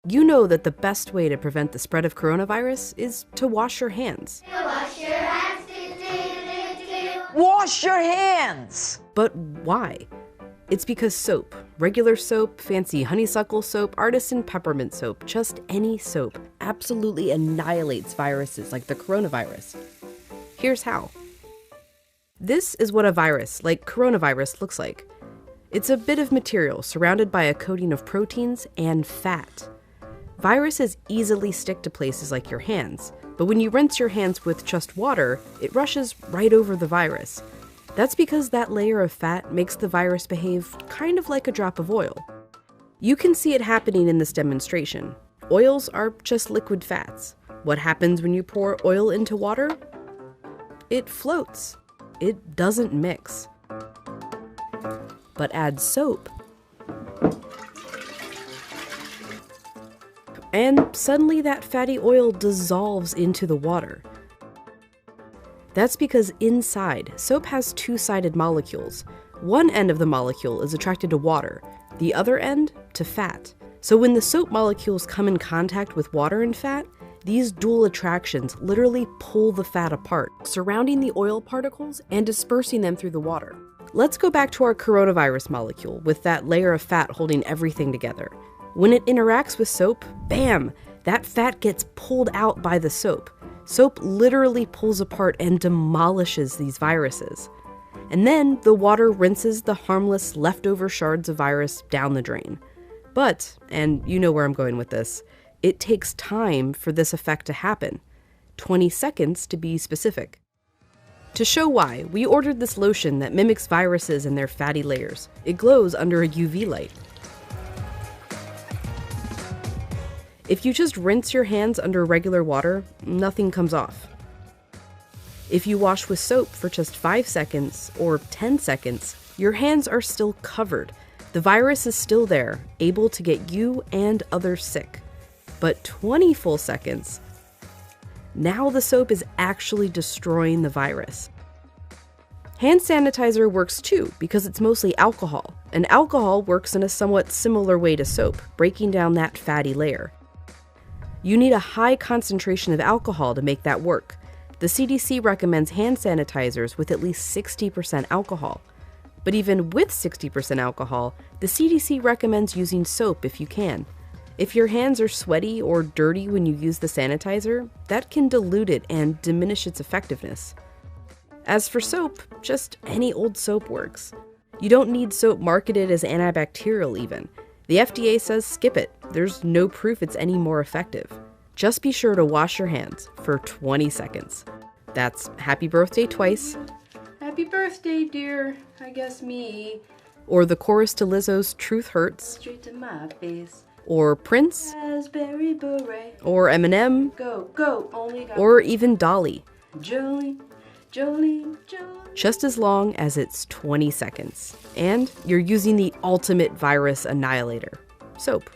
You know that the best way to prevent the spread of coronavirus is to wash your hands. Wash your hands. Wash your hands! But why? It's because soap, regular soap, fancy honeysuckle soap, artisan peppermint soap, just any soap, absolutely annihilates viruses like the coronavirus. Here's how. This is what a virus, like coronavirus, looks like. It's a bit of material surrounded by a coating of proteins and fat. Viruses easily stick to places like your hands, but when you rinse your hands with just water, it rushes right over the virus. That's because that layer of fat makes the virus behave kind of like a drop of oil. You can see it happening in this demonstration. Oils are just liquid fats. What happens when you pour oil into water? It floats. It doesn't mix. But add soap, and suddenly that fatty oil dissolves into the water. That's because inside, soap has two-sided molecules. One end of the molecule is attracted to water, the other end to fat. So when the soap molecules come in contact with water and fat, these dual attractions literally pull the fat apart, surrounding the oil particles and dispersing them through the water. Let's go back to our coronavirus molecule with that layer of fat holding everything together. When it interacts with soap, bam, that fat gets pulled out by the soap. Soap literally pulls apart and demolishes these viruses. And then the water rinses the harmless leftover shards of virus down the drain. But, and you know where I'm going with this, it takes time for this effect to happen. 20 seconds to be specific. To show why, we ordered this lotion that mimics viruses and their fatty layers. It glows under a UV light. If you just rinse your hands under regular water, nothing comes off. If you wash with soap for just 5 seconds or 10 seconds, your hands are still covered. The virus is still there, able to get you and others sick. But 20 full seconds, now the soap is actually destroying the virus. Hand sanitizer works too because it's mostly alcohol, and alcohol works in a somewhat similar way to soap, breaking down that fatty layer. You need a high concentration of alcohol to make that work. The CDC recommends hand sanitizers with at least 60% alcohol. But even with 60% alcohol, the CDC recommends using soap if you can. If your hands are sweaty or dirty when you use the sanitizer, that can dilute it and diminish its effectiveness. As for soap, just any old soap works. You don't need soap marketed as antibacterial even. The FDA says skip it. There's no proof it's any more effective. Just be sure to wash your hands for 20 seconds. That's happy birthday twice. Happy birthday, dear. I guess me. Or the chorus to Lizzo's Truth Hurts. Straight to my face. Or Prince. Raspberry beret. Or Eminem. Go, go, only got. Or even Dolly. Jolene, Jolene, Jolene. Just as long as it's 20 seconds. And you're using the ultimate virus annihilator, soap.